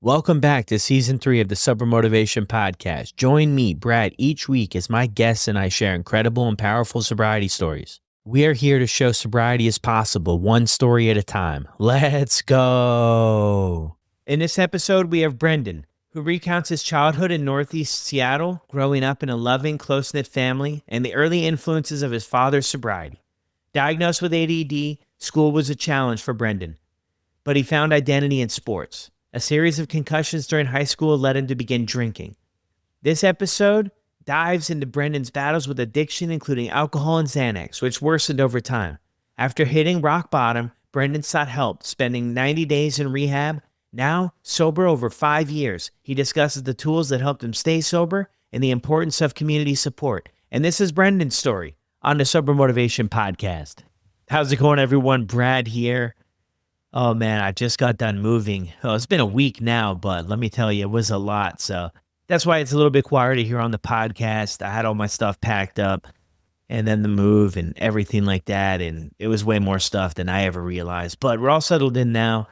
Welcome back to Season 3 of the Sober Motivation Podcast. Join me, Brad, each week as my guests and I share incredible and powerful sobriety stories. We are here to show sobriety is possible, one story at a time. Let's go! In this episode, we have Brenden, who recounts his childhood in Northeast Seattle, growing up in a loving, close-knit family, and the early influences of his father's sobriety. Diagnosed with ADD, school was a challenge for Brenden, but he found identity in sports. A series of concussions during high school led him to begin drinking. This episode dives into Brenden's battles with addiction, including alcohol and Xanax, which worsened over time. After hitting rock bottom, Brenden sought help, spending 90 days in rehab. Now, sober over 5 years, he discusses the tools that helped him stay sober and the importance of community support. And this is Brenden's story on the Sober Motivation Podcast. How's it going, everyone? Brad here. Oh man, I just got done moving. Oh, it's been a week now, but let me tell you, it was a lot. So that's why it's a little bit quieter here on the podcast. I had all my stuff packed up and then the move and everything like that. And it was way more stuff than I ever realized, but we're all settled in now.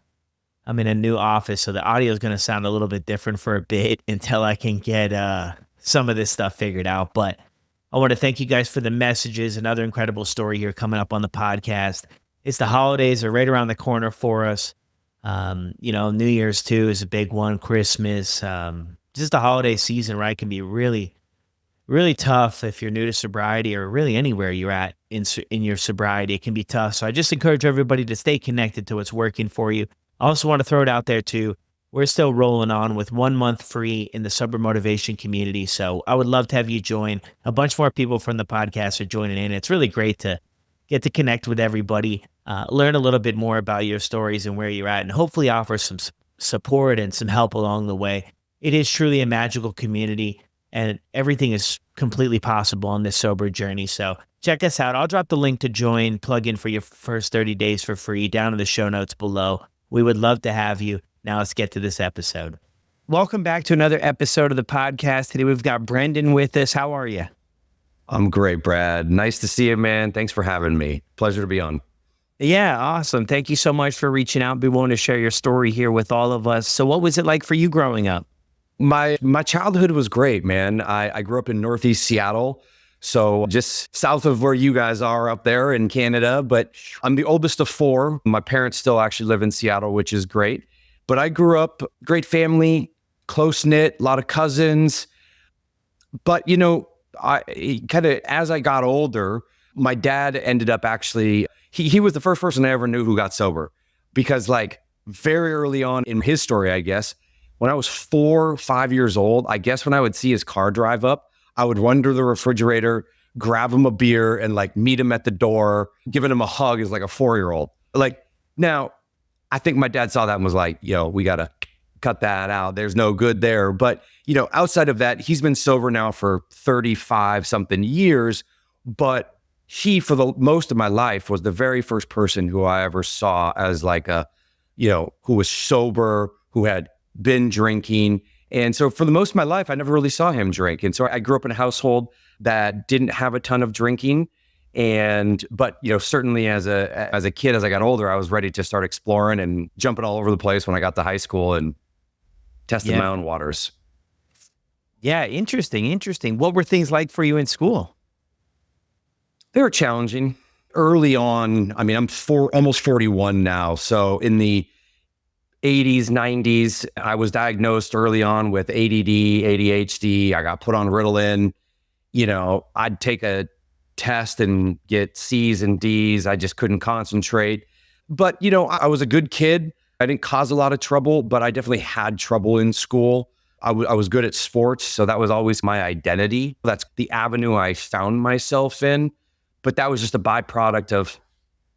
I'm in a new office, so the audio is going to sound a little bit different for a bit until I can get some of this stuff figured out. But I want to thank you guys for the messages. Another incredible story here coming up on the podcast. It's the holidays are right around the corner for us. New Year's too is a big one. Christmas, just the holiday season, right? Can be really, really tough if you're new to sobriety or really anywhere you're at in your sobriety. It can be tough. So I just encourage everybody to stay connected to what's working for you. I also want to throw it out there too. We're still rolling on with 1 month free in the Sober Motivation community. So I would love to have you join. A bunch more people from the podcast are joining in. It's really great to get to connect with everybody, learn a little bit more about your stories and where you're at, and hopefully offer some support and some help along the way. It is truly a magical community, and everything is completely possible on this sober journey. So check us out. I'll drop the link to join, plug in for your first 30 days for free down in the show notes below. We would love to have you. Now let's get to this episode. Welcome back to another episode of the podcast. Today we've got Brenden with us. How are you? I'm great, Brad. Nice to see you, man. Thanks for having me. Pleasure to be on. Yeah, awesome. Thank you so much for reaching out and be willing to share your story here with all of us. So what was it like for you growing up? My childhood was great, man. I grew up in Northeast Seattle, so just south of where you guys are up there in Canada, but I'm the oldest of 4. My parents still actually live in Seattle, which is great. But I grew up, great family, close-knit, a lot of cousins. But, I kind of, as I got older, my dad ended up actually, he was the first person I ever knew who got sober, because very early on in his story, I guess, when I was 4, 5 years old, I guess when I would see his car drive up, I would run to the refrigerator, grab him a beer and meet him at the door, giving him a hug as a 4-year-old. Now I think my dad saw that and was like, yo, we got to cut that out. There's no good there. But, outside of that, he's been sober now for 35 something years, but he, for the most of my life, was the very first person who I ever saw as who was sober, who had been drinking. And so for the most of my life, I never really saw him drink. And so I grew up in a household that didn't have a ton of drinking. But certainly as a kid, as I got older, I was ready to start exploring and jumping all over the place when I got to high school and testing my own waters. Yeah, interesting. What were things like for you in school? They were challenging early on. I mean, I'm almost 41 now. So in the 80s, 90s, I was diagnosed early on with ADD, ADHD. I got put on Ritalin. I'd take a test and get C's and D's. I just couldn't concentrate. But, I was a good kid. I didn't cause a lot of trouble, but I definitely had trouble in school. I was good at sports, so that was always my identity. That's the avenue I found myself in. But that was just a byproduct of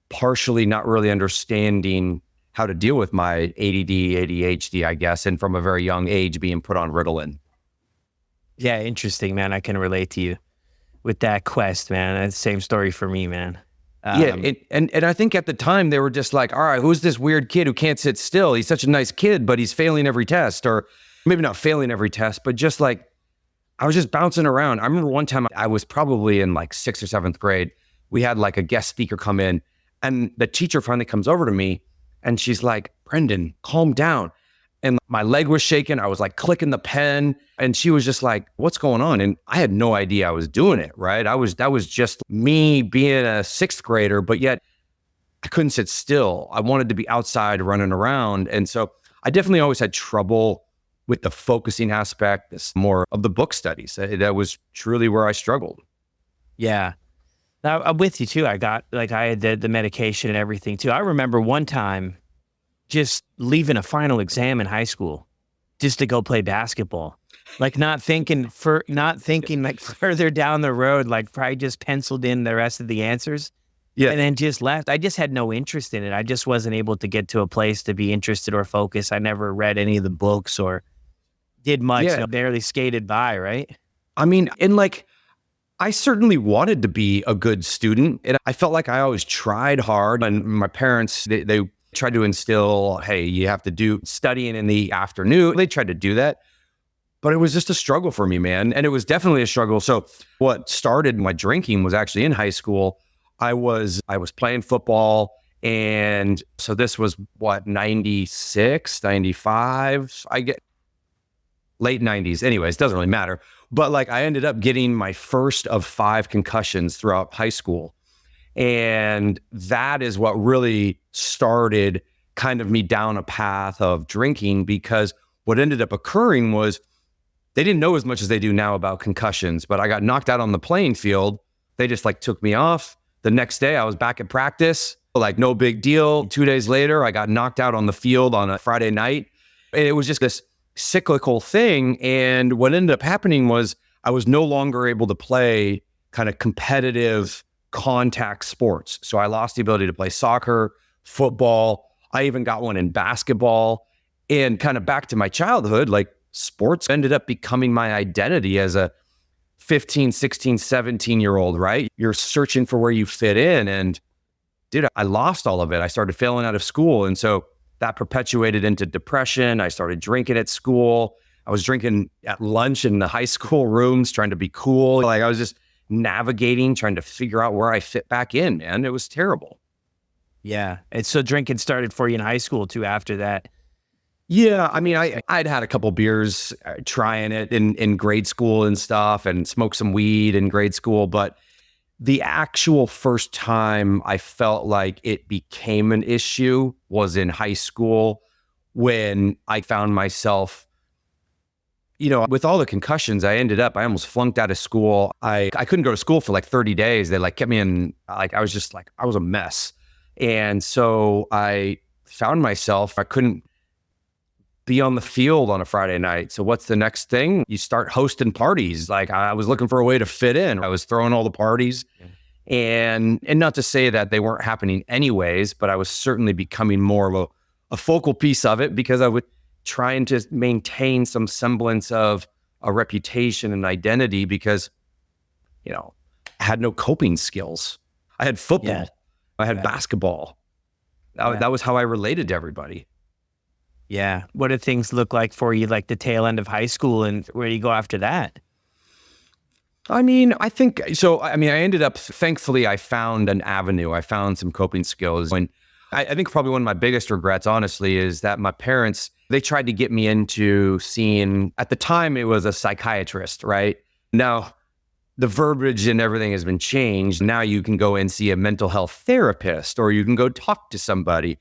partially not really understanding how to deal with my ADD, ADHD, I guess, and from a very young age being put on Ritalin. Yeah, interesting, man. I can relate to you with that quest, man. That's the same story for me, man. And I think at the time they were just like, all right, who's this weird kid who can't sit still? He's such a nice kid, but he's failing every test. Or maybe not failing every test, but just I was just bouncing around. I remember one time I was probably in 6th or 7th grade. We had a guest speaker come in, and the teacher finally comes over to me and she's like, Brenden, calm down. and my leg was shaking. I was like clicking the pen, and she was just like, what's going on? And I had no idea I was doing it, right? That was just me being a sixth grader, but yet I couldn't sit still. I wanted to be outside running around. And so I definitely always had trouble with the focusing aspect. This more of the book studies. That was truly where I struggled. Yeah. Now, I'm with you too. I had the medication and everything too. I remember one time just leaving a final exam in high school just to go play basketball. Like not thinking like further down the road, like probably just penciled in the rest of the answers. Yeah. And then just left. I just had no interest in it. I just wasn't able to get to a place to be interested or focus. I never read any of the books or did much. Yeah. Barely skated by, right? I mean, and like, I certainly wanted to be a good student. And I felt like I always tried hard. And my parents, they tried to instill, hey, you have to do studying in the afternoon. They tried to do that. But it was just a struggle for me, man. And it was definitely a struggle. So what started my drinking was actually in high school. I was playing football. And so this was what, 96, 95, I get late 90s. Anyways, doesn't really matter. But like I ended up getting my first of 5 concussions throughout high school. And that is what really started kind of me down a path of drinking, because what ended up occurring was they didn't know as much as they do now about concussions, but I got knocked out on the playing field. They just like took me off. The next day I was back at practice, like no big deal. 2 days later, I got knocked out on the field on a Friday night. And it was just this cyclical thing. And what ended up happening was I was no longer able to play kind of competitive contact sports. So I lost the ability to play soccer, football. I even got one in basketball. And kind of back to my childhood, like sports ended up becoming my identity as a 15, 16, 17-year-old, right? You're searching for where you fit in. And dude, I lost all of it. I started failing out of school. And so that perpetuated into depression. I started drinking at school. I was drinking at lunch in the high school rooms, trying to be cool. Like I was just navigating, trying to figure out where I fit back in, man. It was terrible. Yeah. And so drinking started for you in high school too after that. Yeah, I mean, I'd had a couple beers trying it in grade school and stuff, and smoked some weed in grade school. But the actual first time I felt like it became an issue was in high school, when I found myself, with all the concussions, I almost flunked out of school. I couldn't go to school for like 30 days. They like kept me in, like, I was a mess. And so I found myself, I couldn't be on the field on a Friday night. So what's the next thing? You start hosting parties. Like I was looking for a way to fit in. I was throwing all the parties. And not to say that they weren't happening anyways, but I was certainly becoming more of a focal piece of it, because I would trying to maintain some semblance of a reputation and identity, because, I had no coping skills. I had football. Yeah. I had basketball. That was how I related to everybody. Yeah. What did things look like for you, like the tail end of high school, and where do you go after that? I mean, I think so. I mean, I ended up, thankfully, I found an avenue. I found some coping skills. And I think probably one of my biggest regrets, honestly, is that my parents, they tried to get me into seeing, at the time, it was a psychiatrist, right? Now, the verbiage and everything has been changed. Now you can go and see a mental health therapist, or you can go talk to somebody.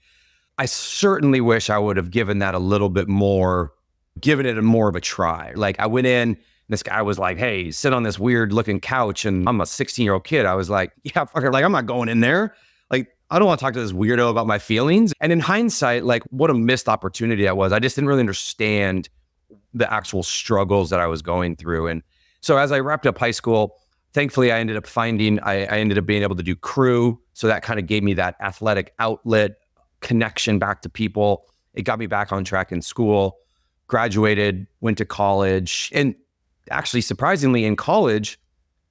I certainly wish I would have given that a little bit more, given it more of a try. Like I went in, this guy was like, hey, sit on this weird looking couch. And I'm a 16-year-old kid. I was like, yeah, fucker, like I'm not going in there. Like, I don't want to talk to this weirdo about my feelings. And in hindsight, like what a missed opportunity that was. I just didn't really understand the actual struggles that I was going through. And so as I wrapped up high school, thankfully I ended up being able to do crew. So that kind of gave me that athletic outlet, connection back to people. It got me back on track in school, graduated, went to college. And actually, surprisingly, in college,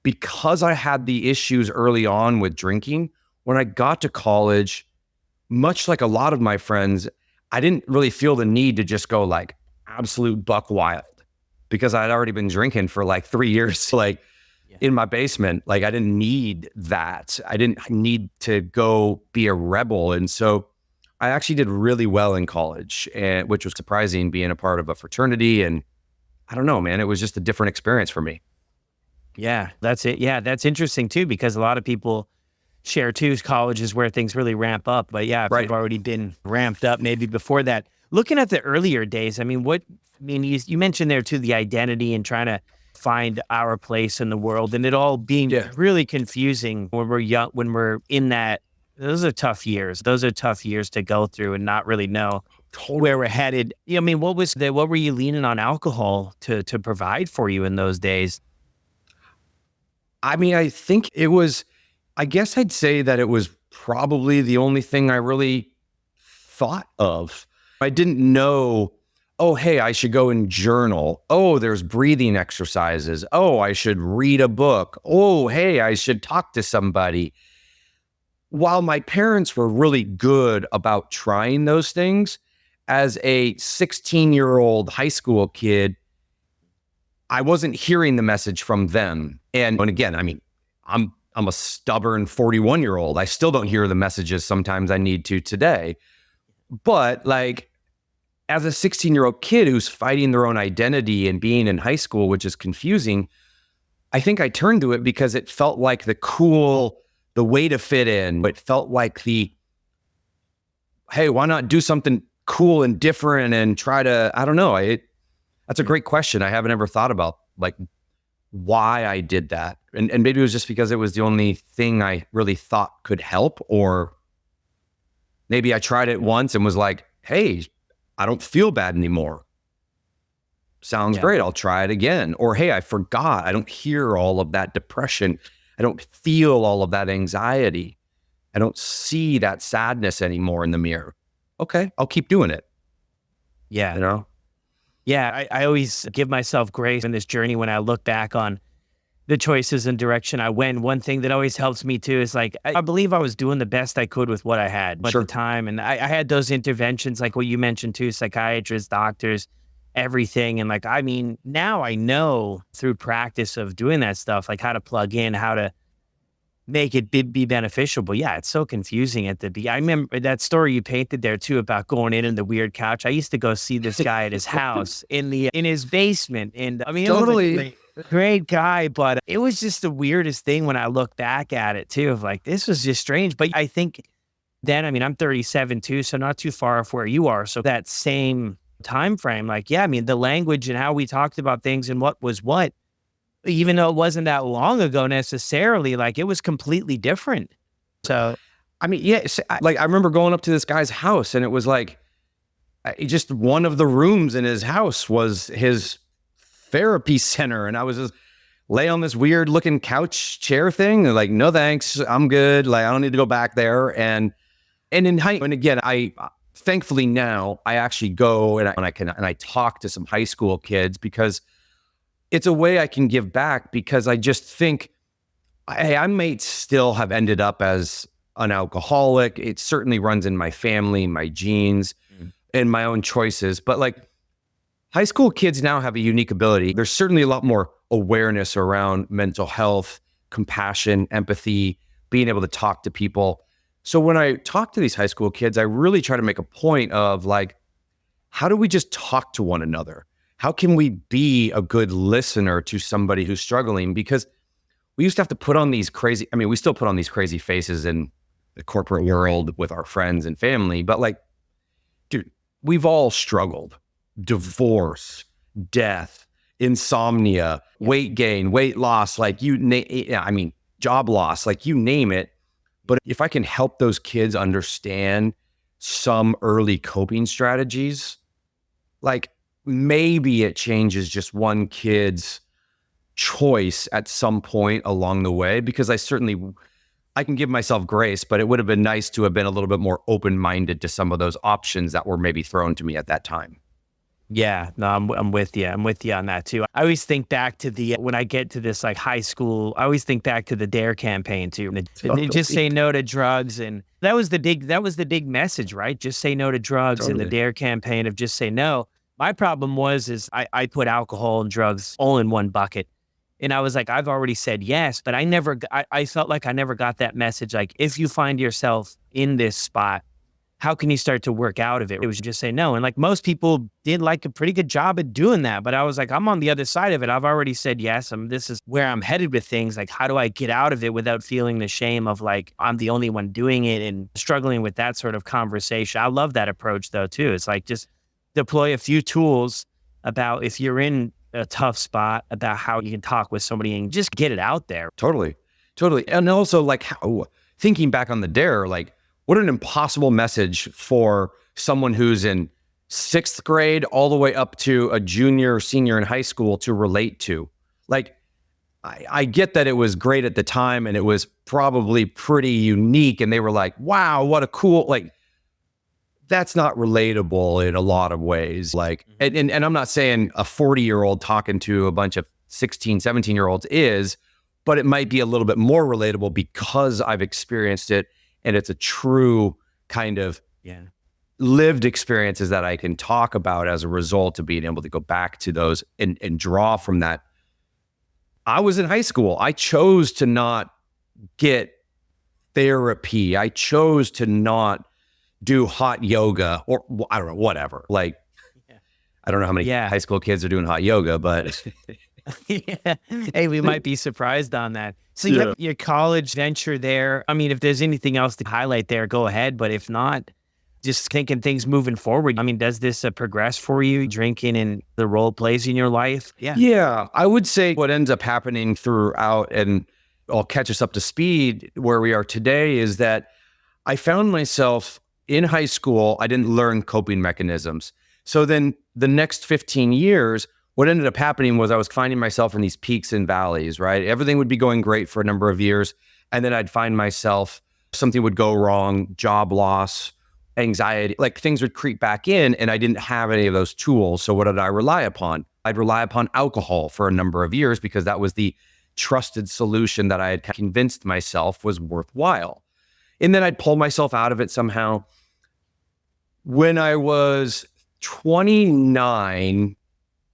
because I had the issues early on with drinking, when I got to college, much like a lot of my friends, I didn't really feel the need to just go like absolute buck wild, because I'd already been drinking for like 3 years, in my basement. Like I didn't need that. I didn't need to go be a rebel. And so I actually did really well in college, and which was surprising, being a part of a fraternity. And I don't know, man, it was just a different experience for me. Yeah, that's it. Yeah, that's interesting too, because a lot of people share too, college is where things really ramp up. But yeah, if Right. you've already been ramped up maybe before that, looking at the earlier days, I mean, you mentioned there too, the identity and trying to find our place in the world, and it all being Yeah. really confusing when we're young, when we're in that. Those are tough years. Those are tough years to go through and not really know where we're headed. I mean, what were you leaning on alcohol to provide for you in those days? I mean, I think it was, I guess I'd say that it was probably the only thing I really thought of. I didn't know, oh, hey, I should go and journal. Oh, there's breathing exercises. Oh, I should read a book. Oh, hey, I should talk to somebody. While my parents were really good about trying those things, as a 16-year-old high school kid, I wasn't hearing the message from them. And again, I mean, I'm a stubborn 41-year-old. I still don't hear the messages sometimes I need to today. But like, as a 16-year-old kid who's fighting their own identity and being in high school, which is confusing, I think I turned to it because it felt like the way to fit in. It felt like hey, why not do something cool and different and try to, I don't know. That's a great question. I haven't ever thought about like why I did that. And maybe it was just because it was the only thing I really thought could help, or maybe I tried it once and was like, hey, I don't feel bad anymore. Sounds great. I'll try it again. Or, hey, I forgot. I don't hear all of that depression. I don't feel all of that anxiety. I don't see that sadness anymore in the mirror. Okay, I'll keep doing it. Yeah. You know? Yeah, I always give myself grace in this journey when I look back on the choices and direction I went. One thing that always helps me too is like, I believe I was doing the best I could with what I had at the time. And I had those interventions, like what you mentioned too, psychiatrists, doctors, everything. And like, I mean, now I know through practice of doing that stuff, like how to plug in, how to make it be beneficial. But yeah, it's so confusing at the beginning. I remember that story you painted there too about going in the weird couch. I used to go see this guy at his house in his basement. And I mean, Totally. it was a great guy, but it was just the weirdest thing when I look back at it too, of like, this was just strange. But I think then, I mean, I'm 37 too, so not too far off where you are. So that same time frame, like, yeah, I mean, the language and how we talked about things and what was what, even though it wasn't that long ago necessarily, like it was completely different. So, I mean, yeah, like I remember going up to this guy's house and it was like, just one of the rooms in his house was his therapy center. And I was just lay on this weird looking couch chair thing. And like, no, thanks. I'm good. Like, I don't need to go back there. And again, I thankfully now I actually go and I talk to some high school kids because it's a way I can give back, because I just think, hey, I may still have ended up as an alcoholic. It certainly runs in my family, my genes, and my own choices. But like, high school kids now have a unique ability. There's certainly a lot more awareness around mental health, compassion, empathy, being able to talk to people. So when I talk to these high school kids, I really try to make a point of like, how do we just talk to one another? How can we be a good listener to somebody who's struggling? Because we used to have to put on these crazy, I mean, we still put on these crazy faces in the corporate world with our friends and family, but like, dude, we've all struggled. Divorce, death, insomnia, weight gain, weight loss, like job loss, like you name it. But if I can help those kids understand some early coping strategies, like maybe it changes just one kid's choice at some point along the way, because I can give myself grace, but it would have been nice to have been a little bit more open-minded to some of those options that were maybe thrown to me at that time. yeah, no, I'm with you. I'm with you on that too. I always think back to when I get to this like high school, I always think back to the DARE campaign too. They just say no to drugs. And that was the big message, right? Just say no to drugs. And the DARE campaign of just say no. My problem is I put alcohol and drugs all in one bucket. And I was like, I've already said yes, but I felt like I never got that message. Like, if you find yourself in this spot, how can you start to work out of it? It was just say no. And like most people did like a pretty good job at doing that. But I was like, I'm on the other side of it. I've already said yes. This is where I'm headed with things. Like, how do I get out of it without feeling the shame of like, I'm the only one doing it and struggling with that sort of conversation. I love that approach though, too. It's like just deploy a few tools about if you're in a tough spot about how you can talk with somebody and just get it out there. Totally. And also like how, thinking back on the dare, like, what an impossible message for someone who's in 6th grade all the way up to a junior or senior in high school to relate to. Like, I get that it was great at the time and it was probably pretty unique. And they were like, wow, what a cool, like, that's not relatable in a lot of ways. Like, and I'm not saying a 40-year-old talking to a bunch of 16, 17-year-olds is, but it might be a little bit more relatable because I've experienced it. And it's a true kind of lived experiences that I can talk about as a result of being able to go back to those and draw from that. I was in high school. I chose to not get therapy. I chose to not do hot yoga or I don't know, whatever. Like, I don't know how many high school kids are doing hot yoga, but hey, we might be surprised on that. So you have your college venture there. I mean, if there's anything else to highlight there, go ahead. But if not, just thinking things moving forward. I mean, does this progress for you, drinking and the role it plays in your life? Yeah, I would say what ends up happening throughout, and I'll catch us up to speed where we are today, is that I found myself in high school, I didn't learn coping mechanisms. So then the next 15 years, what ended up happening was I was finding myself in these peaks and valleys, right? Everything would be going great for a number of years. And then I'd find myself, something would go wrong, job loss, anxiety, like things would creep back in and I didn't have any of those tools. So what did I rely upon? I'd rely upon alcohol for a number of years because that was the trusted solution that I had convinced myself was worthwhile. And then I'd pull myself out of it somehow. When I was 29,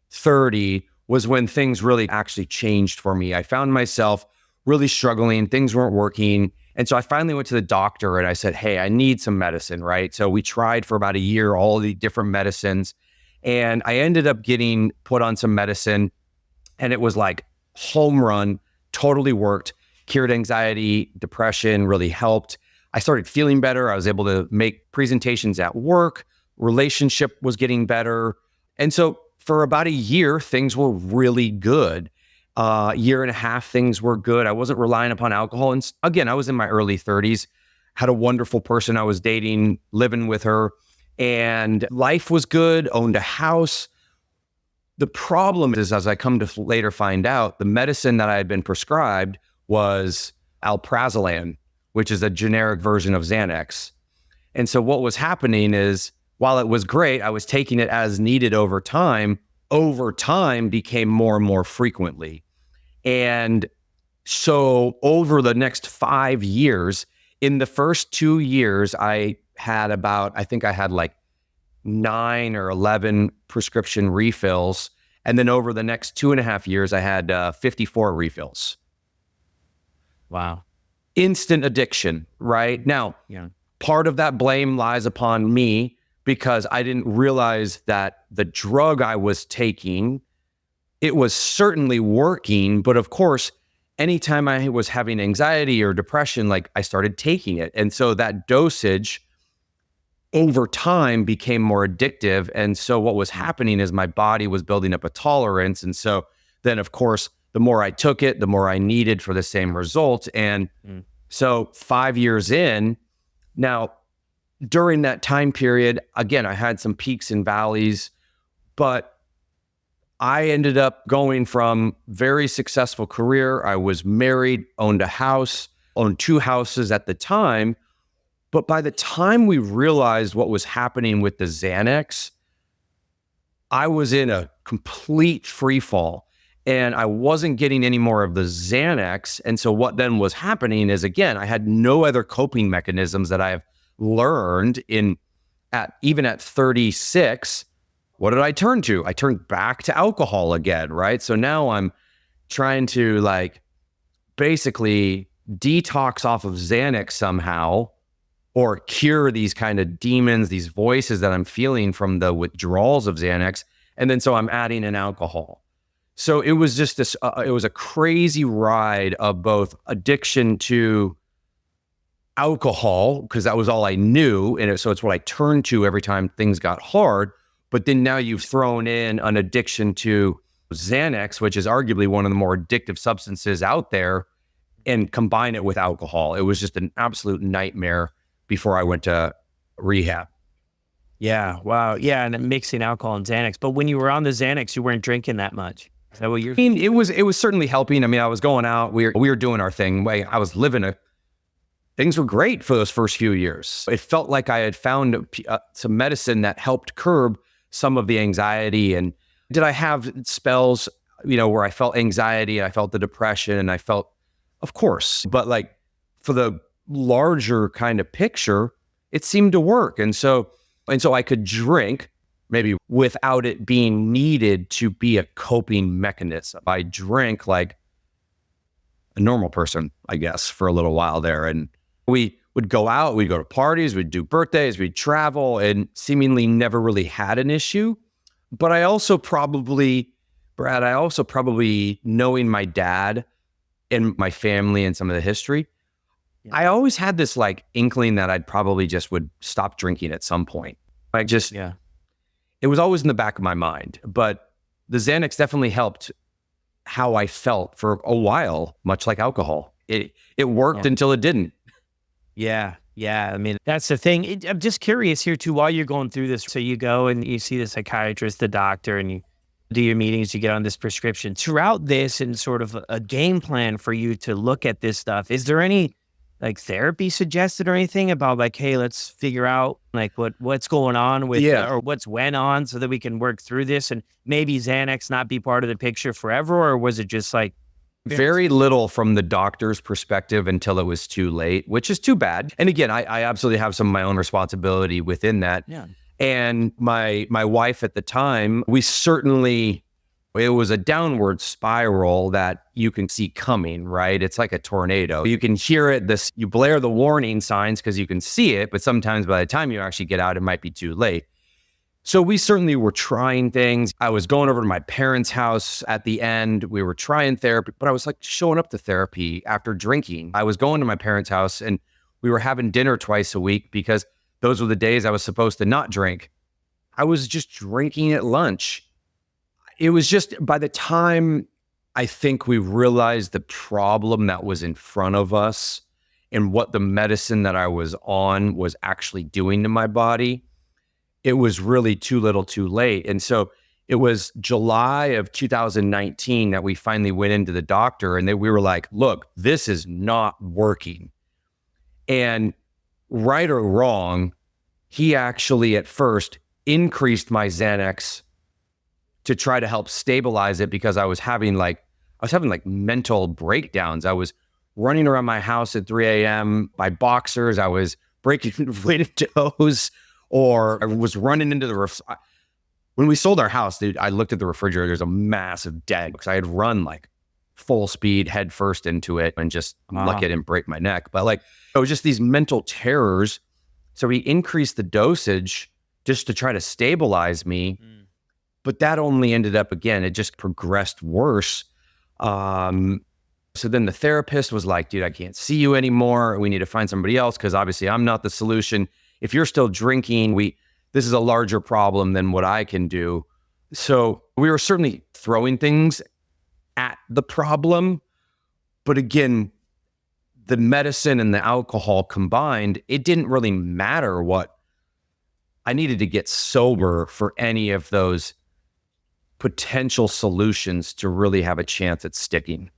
30 was when things really actually changed for me. I found myself really struggling. Things weren't working. And so I finally went to the doctor and I said, hey, I need some medicine, right? So we tried for about a year, all the different medicines. And I ended up getting put on some medicine and it was like home run, totally worked, cured anxiety, depression, really helped. I started feeling better. I was able to make presentations at work. Relationship was getting better. And so for about a year, things were really good. Year and a half, things were good. I wasn't relying upon alcohol. And again, I was in my early 30s, had a wonderful person I was dating, living with her, and life was good, owned a house. The problem is, as I come to later find out, the medicine that I had been prescribed was alprazolam, which is a generic version of Xanax. And so what was happening is, while it was great, I was taking it as needed over time became more and more frequently. And so over the next 5 years, in the first 2 years, I had like 9 or 11 prescription refills. And then over the next 2.5 years, I had 54 refills. Wow. Instant addiction, right? Now, part of that blame lies upon me because I didn't realize that the drug I was taking, it was certainly working. But of course, anytime I was having anxiety or depression, like I started taking it. And so that dosage over time became more addictive. And so what was happening is my body was building up a tolerance. And so then, of course, the more I took it, the more I needed for the same result. And so 5 years in, now, during that time period, again, I had some peaks and valleys, but I ended up going from very successful career. I was married, owned a house, owned 2 houses at the time. But by the time we realized what was happening with the Xanax, I was in a complete free fall and I wasn't getting any more of the Xanax. And so what then was happening is, again, I had no other coping mechanisms that I've learned even at 36. What did I turn to? I turned back to alcohol again, right? So now I'm trying to like basically detox off of Xanax somehow or cure these kind of demons, these voices that I'm feeling from the withdrawals of Xanax. And then so I'm adding in alcohol. So it was just this, it was a crazy ride of both addiction to alcohol, because that was all I knew. And so it's what I turned to every time things got hard. But then now you've thrown in an addiction to Xanax, which is arguably one of the more addictive substances out there, and combine it with alcohol. It was just an absolute nightmare before I went to rehab. Yeah. Wow. Yeah. And then mixing alcohol and Xanax. But when you were on the Xanax, you weren't drinking that much. Is that what you're? I mean, it was certainly helping. I mean, I was going out. We were doing our thing. I was living things were great for those first few years. It felt like I had found some medicine that helped curb some of the anxiety. And did I have spells, where I felt anxiety, I felt the depression, and I felt, of course, but like for the larger kind of picture, it seemed to work. And so I could drink maybe without it being needed to be a coping mechanism. I drank like a normal person, I guess, for a little while there. And we would go out, we'd go to parties, we'd do birthdays, we'd travel, and seemingly never really had an issue. But Brad, I also probably, knowing my dad and my family and some of the history, I always had this like inkling that I'd probably just would stop drinking at some point. It was always in the back of my mind. But the Xanax definitely helped how I felt for a while, much like alcohol. It worked until it didn't. Yeah. Yeah. I mean, that's the thing. I'm just curious here too, while you're going through this. So you go and you see the psychiatrist, the doctor, and you do your meetings, you get on this prescription. Throughout this and sort of a game plan for you to look at this stuff, is there any like therapy suggested or anything about like, hey, let's figure out like what's going on with or what's went on so that we can work through this and maybe Xanax not be part of the picture forever? Or was it just like, very little from the doctor's perspective until it was too late, which is too bad. And again, I absolutely have some of my own responsibility within that. Yeah. And my wife at the time, it was a downward spiral that you can see coming, right? It's like a tornado. You can hear it, you blare the warning signs because you can see it, but sometimes by the time you actually get out, it might be too late. So we certainly were trying things. I was going over to my parents' house at the end. We were trying therapy, but I was like showing up to therapy after drinking. I was going to my parents' house and we were having dinner twice a week because those were the days I was supposed to not drink. I was just drinking at lunch. It was just, by the time I think we realized the problem that was in front of us and what the medicine that I was on was actually doing to my body, it was really too little too late. And so it was July of 2019 that we finally went into the doctor and we were like, look, this is not working. And right or wrong, he actually at first increased my Xanax to try to help stabilize it because I was having like mental breakdowns. I was running around my house at 3 a.m. by boxers. I was breaking windows. Or I was running into when we sold our house, dude, I looked at the refrigerator. There's a massive dent because I had run like full speed head first into it and just I'm lucky I didn't break my neck. But like, it was just these mental terrors. So he increased the dosage just to try to stabilize me. But that only ended up, again, it just progressed worse. So then the therapist was like, dude, I can't see you anymore. We need to find somebody else because obviously I'm not the solution. If you're still drinking, this is a larger problem than what I can do. So we were certainly throwing things at the problem. But again, the medicine and the alcohol combined, it didn't really matter what I needed to get sober for any of those potential solutions to really have a chance at sticking.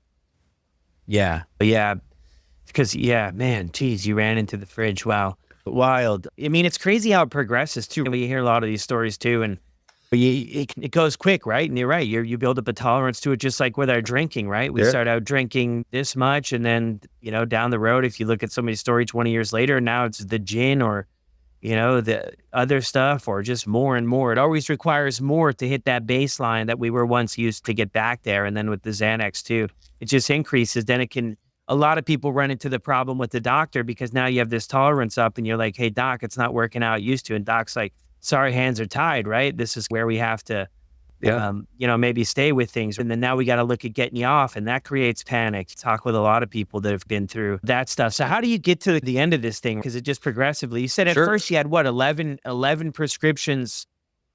Yeah. Because, man, geez, you ran into the fridge. Wow. Wild. I mean, it's crazy how it progresses too. We hear a lot of these stories too, and it goes quick, right? And you're right. You build up a tolerance to it, just like with our drinking, right? We start out drinking this much, and then down the road, if you look at somebody's story 20 years later, now it's the gin or the other stuff, or just more and more. It always requires more to hit that baseline that we were once used to get back there. And then with the Xanax too, it just increases. Then it can a lot of people run into the problem with the doctor because now you have this tolerance up and you're like, hey, doc, it's not working out used to. And doc's like, sorry, hands are tied, right? This is where we have to, maybe stay with things. And then now we got to look at getting you off. And that creates panic. Talk with a lot of people that have been through that stuff. So how do you get to the end of this thing? Because it just progressively, you said at first you had 11 prescriptions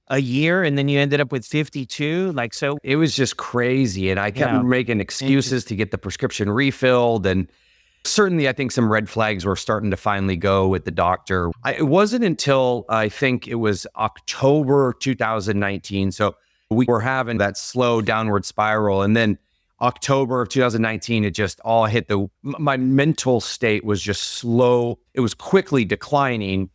a year, and then you ended up with 52. So it was just crazy. And I kept making excuses to get the prescription refilled. And certainly I think some red flags were starting to finally go with the doctor. It wasn't until I think it was October 2019. So we were having that slow downward spiral. And then October of 2019, it just all hit my mental state was just slow. It was quickly declining,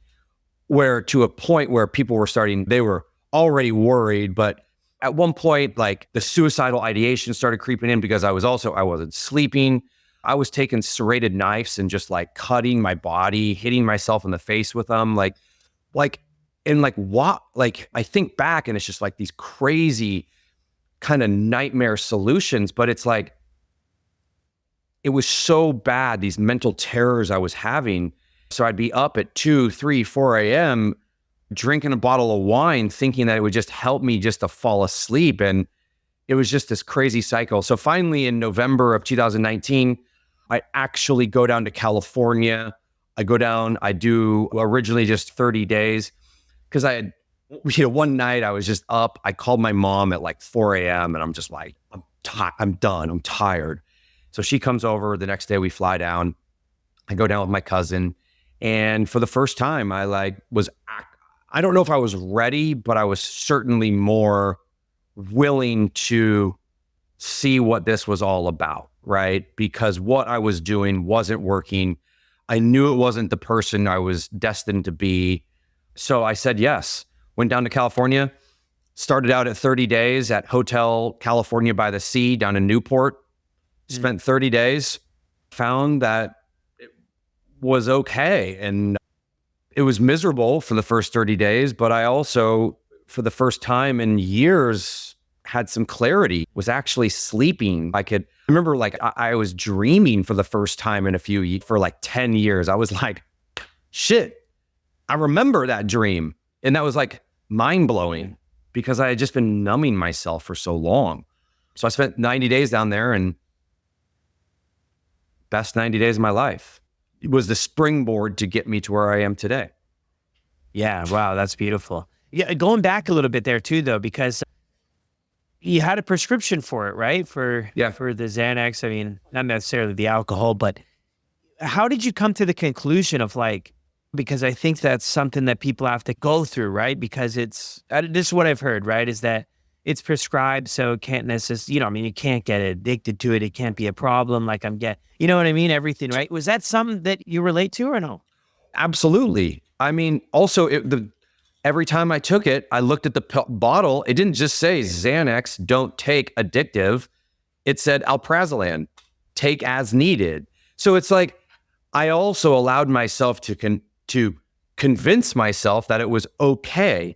where to a point where people were they were already worried. But at one point, the suicidal ideation started creeping in because I wasn't sleeping. I was taking serrated knives and just cutting my body, hitting myself in the face with them. I think back and it's just these crazy kind of nightmare solutions, but it's it was so bad, these mental terrors I was having. So I'd be up at 2, 3, 4 a.m. drinking a bottle of wine, thinking that it would just help me just to fall asleep. And it was just this crazy cycle. So finally in November of 2019, I actually go down to California. I do originally just 30 days because I had, one night I was just up. I called my mom at 4 a.m. and I'm just I'm done. I'm tired. So she comes over. The next day we fly down. I go down with my cousin. And for the first time, I don't know if I was ready, but I was certainly more willing to see what this was all about, right? Because what I was doing wasn't working. I knew it wasn't the person I was destined to be. So I said yes. Went down to California, started out at 30 days at Hotel California by the Sea down in Newport. Spent 30 days, found that it was okay. And it was miserable for the first 30 days, but I also, for the first time in years, had some clarity, was actually sleeping. I remember I was dreaming for the first time in for 10 years. I was like, shit, I remember that dream. And that was mind blowing because I had just been numbing myself for so long. So I spent 90 days down there, and best 90 days of my life. It was the springboard to get me to where I am today. Yeah. Wow. That's beautiful. Yeah. Going back a little bit there too, though, because you had a prescription for it, right? For the Xanax. I mean, not necessarily the alcohol, but how did you come to the conclusion of because I think that's something that people have to go through, right? Because this is what I've heard, right? Is that it's prescribed, so it can't necessarily, you can't get addicted to it. It can't be a problem. You know what I mean? Everything, right? Was that something that you relate to or no? Absolutely. Also every time I took it, I looked at the bottle. It didn't just say Xanax, don't take addictive. It said alprazolam, take as needed. So it's I also allowed myself to convince myself that it was okay.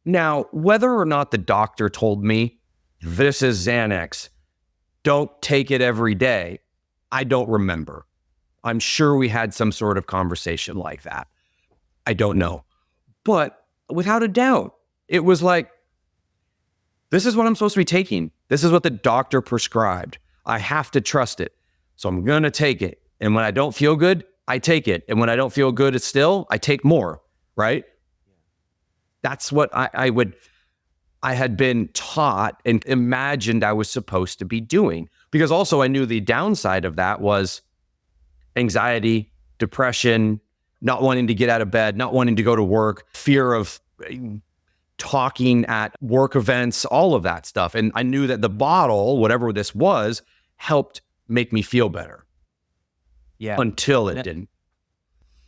Now, whether or not the doctor told me this is Xanax, don't take it every day, I don't remember. I'm sure we had some sort of conversation like that. I don't know. But without a doubt, it was this is what I'm supposed to be taking. This is what the doctor prescribed. I have to trust it. So I'm going to take it. And when I don't feel good, I take it. And when I don't feel good, I take more, right? That's what I had been taught and imagined I was supposed to be doing. Because also I knew the downside of that was anxiety, depression, not wanting to get out of bed, not wanting to go to work, fear of talking at work events, all of that stuff. And I knew that the bottle, whatever this was, helped make me feel better. Yeah. Until it didn't.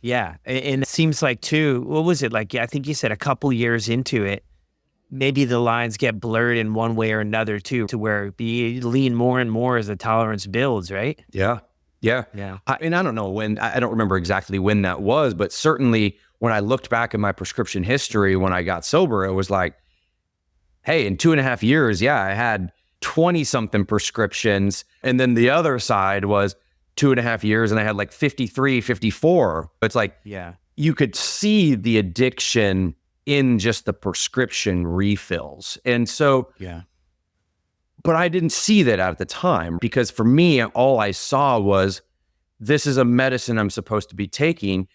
Yeah. And it seems too, what was it? I think you said a couple years into it, maybe the lines get blurred in one way or another too, to where you lean more and more as the tolerance builds, right? Yeah. Yeah. Yeah. I don't know when, I don't remember exactly when that was, but certainly when I looked back at my prescription history, when I got sober, it was hey, in 2.5 years, I had 20 something prescriptions. And then the other side was 2.5 years and I had like 53, 54. It's like, Yeah. you could see the addiction in just the prescription refills. And so, Yeah. but I didn't see that at the time, because for me, all I saw was, this is a medicine I'm supposed to be taking.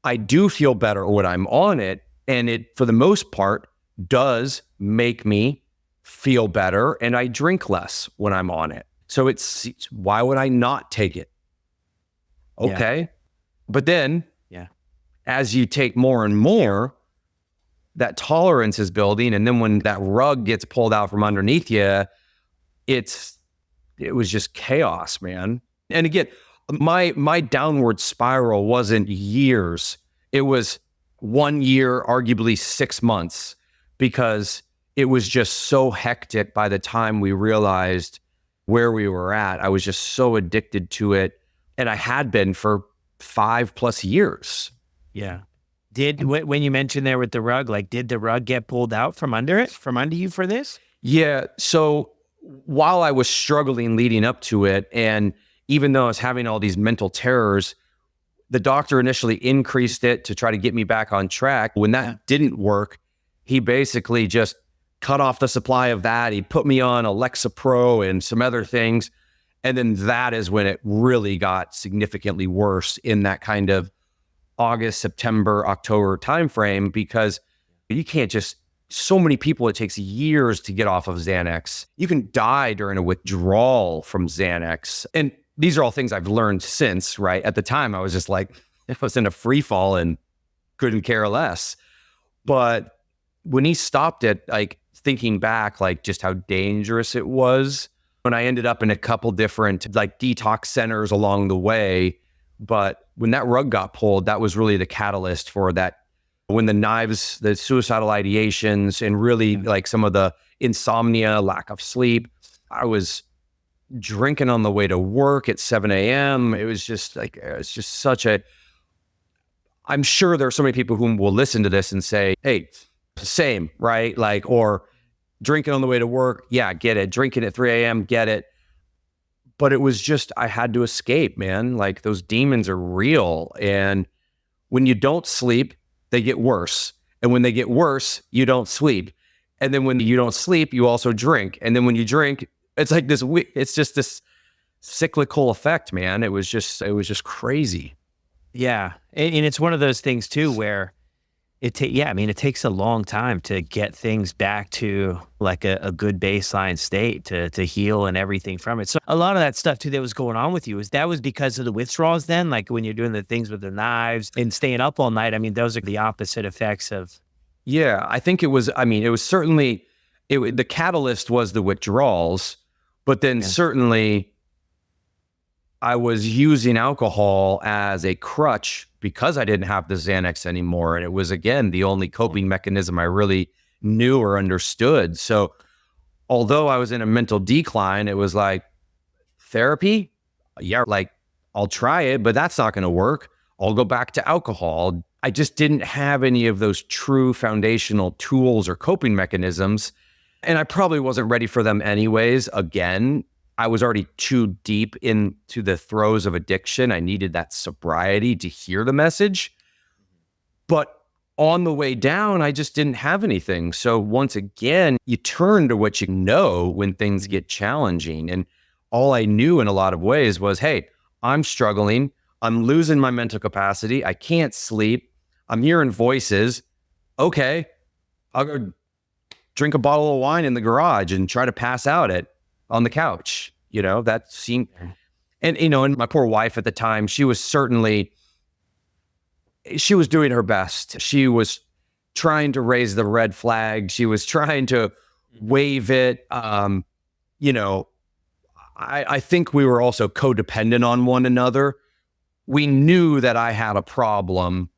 I do feel better when I'm on it. And it, for the most part, does make me feel better. And I drink less when I'm on it. So it's, why would I not take it? Okay. Yeah. But then, Yeah. as you take more and more, that tolerance is building. And then when that rug gets pulled out from underneath you, it was just chaos, man. And again, my downward spiral wasn't years. It was 1 year, arguably 6 months, because it was just so hectic by the time we realized where we were at. I was just so addicted to it. And I had been for 5+ years. Yeah. When you mentioned there with the rug, like, did the rug get pulled out from under you for this? Yeah. So while I was struggling leading up to it, and even though I was having all these mental terrors, the doctor initially increased it to try to get me back on track. When that didn't work, he basically just cut off the supply of that. He put me on Lexapro and some other things. And then that is when it really got significantly worse, in that kind of August, September, October timeframe, because you can't just, so many people, it takes years to get off of Xanax. You can die during a withdrawal from Xanax. And these are all things I've learned since, right? At the time, I was just like, I was in a free fall and couldn't care less. But when he stopped it, like, thinking back, like, just how dangerous it was, when I ended up in a couple different like detox centers along the way. But when that rug got pulled, that was really the catalyst for that. When the knives, the suicidal ideations, and really like some of the insomnia, lack of sleep, I was drinking on the way to work at 7 a.m. It was just like, it's just such a, I'm sure there are so many people who will listen to this and say, hey, same, right? Like, or drinking on the way to work. Yeah, get it. Drinking at 3 a.m. Get it. But it was just, I had to escape, man. Like, those demons are real. And when you don't sleep, they get worse. And when they get worse, you don't sleep. And then when you don't sleep, you also drink. And then when you drink, it's like this, it's just this cyclical effect, man. It was just crazy. Yeah. And it's one of those things too, where it takes a long time to get things back to like a good baseline state to heal and everything from it. So a lot of that stuff too that was going on with you, was because of the withdrawals then? Like, when you're doing the things with the knives and staying up all night, I mean, those are the opposite effects of. Yeah, I think it was certainly, the catalyst was the withdrawals, but then certainly I was using alcohol as a crutch because I didn't have the Xanax anymore. And it was, again, the only coping mechanism I really knew or understood. So although I was in a mental decline, it was like, therapy? Yeah, like, I'll try it, but that's not going to work. I'll go back to alcohol. I just didn't have any of those true foundational tools or coping mechanisms. And I probably wasn't ready for them anyways. Again, I was already too deep into the throes of addiction. I needed that sobriety to hear the message. But on the way down, I just didn't have anything. So once again, you turn to what you know when things get challenging. And all I knew in a lot of ways was, hey, I'm struggling. I'm losing my mental capacity. I can't sleep. I'm hearing voices. Okay, I'll go drink a bottle of wine in the garage and try to pass out on the couch. You know, that seemed, and, you know, and my poor wife at the time, she was doing her best. She was trying to raise the red flag. She was trying to wave it. You know, I think we were also codependent on one another. We knew that I had a problem,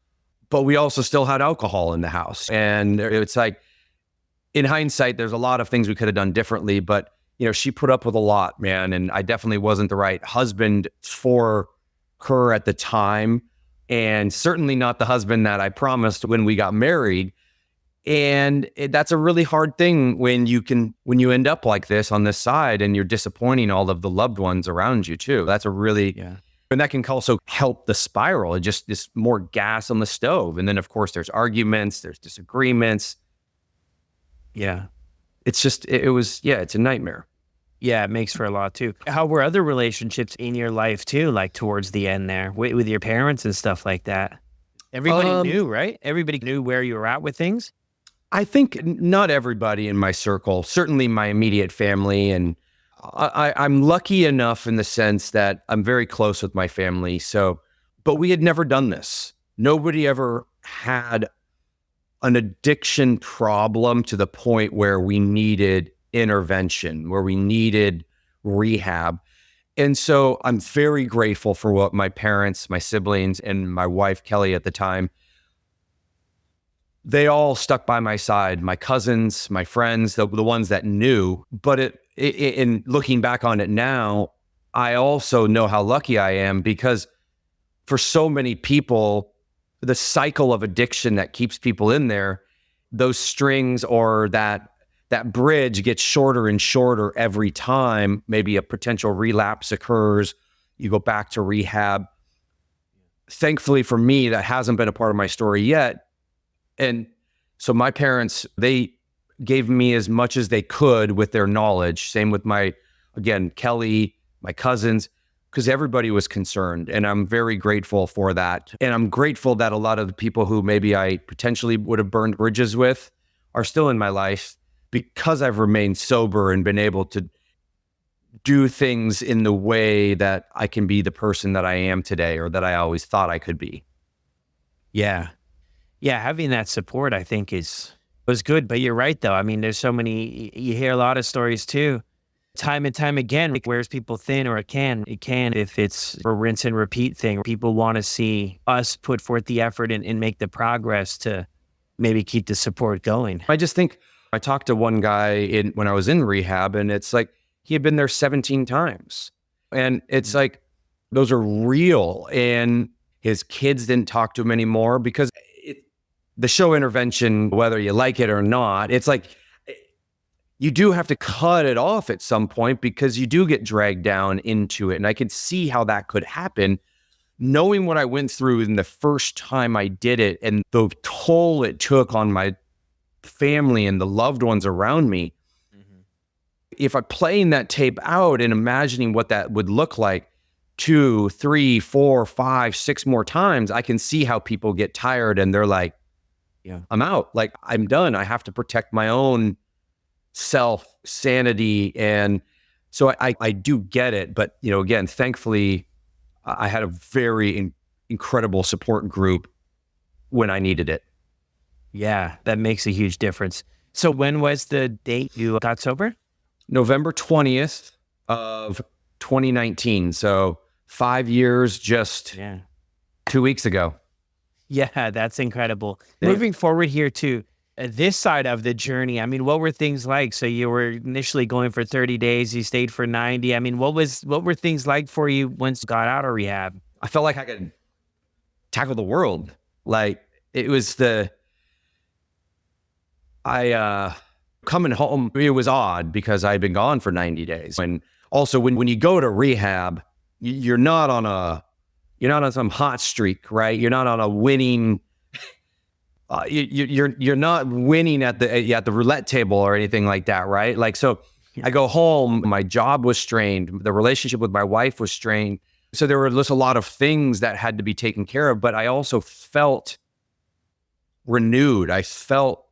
but we also still had alcohol in the house. And it's like, in hindsight, there's a lot of things we could have done differently, but, you know, she put up with a lot, man. And I definitely wasn't the right husband for her at the time. And certainly not the husband that I promised when we got married. And that's a really hard thing when you end up like this on this side and you're disappointing all of the loved ones around you too. That's a really And that can also help the spiral. It just is more gas on the stove. And then, of course, there's arguments, there's disagreements. Yeah. It's just, it's a nightmare. Yeah, it makes for a lot too. How were other relationships in your life too, like towards the end there with your parents and stuff like that? Everybody knew, right? Everybody knew where you were at with things? I think not everybody in my circle, certainly my immediate family. And I'm lucky enough in the sense that I'm very close with my family. So, but we had never done this. Nobody ever had an addiction problem to the point where we needed intervention, where we needed rehab. And so I'm very grateful for what my parents, my siblings, and my wife, Kelly, at the time, they all stuck by my side, my cousins, my friends, the ones that knew. But in looking back on it now, I also know how lucky I am, because for so many people, the cycle of addiction that keeps people in there, those strings or that bridge gets shorter and shorter every time maybe a potential relapse occurs. You go back to rehab. Thankfully for me, that hasn't been a part of my story yet. And so my parents, they gave me as much as they could with their knowledge. Same with Kelly, my cousins, because everybody was concerned. And I'm very grateful for that. And I'm grateful that a lot of the people who maybe I potentially would have burned bridges with are still in my life, because I've remained sober and been able to do things in the way that I can be the person that I am today, or that I always thought I could be. Yeah. Yeah, having that support, I think, was good. But you're right, though. I mean, there's so many, you hear a lot of stories too, time and time again, like, wears people thin, or it can, if it's a rinse and repeat thing. People want to see us put forth the effort and make the progress to maybe keep the support going. I just think, I talked to one guy when I was in rehab, and it's like, he had been there 17 times. And it's like, those are real. And his kids didn't talk to him anymore, because the show intervention, whether you like it or not, it's like, you do have to cut it off at some point, because you do get dragged down into it. And I could see how that could happen, knowing what I went through in the first time I did it, and the toll it took on my family and the loved ones around me. Mm-hmm. If I'm playing that tape out and imagining what that would look like 2, 3, 4, 5, 6 more times, I can see how people get tired and they're like, yeah, I'm out. Like, I'm done. I have to protect my own self sanity. And so I do get it. But, again, thankfully, I had a very incredible support group when I needed it. Yeah, that makes a huge difference. So when was the date you got sober? November 20th of 2019. So 5 years, just 2 weeks ago. Yeah, that's incredible. Yeah. Moving forward here to this side of the journey, I mean, what were things like? So you were initially going for 30 days, you stayed for 90. I mean, what were things like for you once you got out of rehab? I felt like I could tackle the world. Like, it was coming home, it was odd, because I'd been gone for 90 days. And also when you go to rehab, you're not on some hot streak, right? You're not on a winning, you're not winning at the roulette table or anything like that, right? Like, so I go home, my job was strained, the relationship with my wife was strained. So there were just a lot of things that had to be taken care of, but I also felt renewed. I felt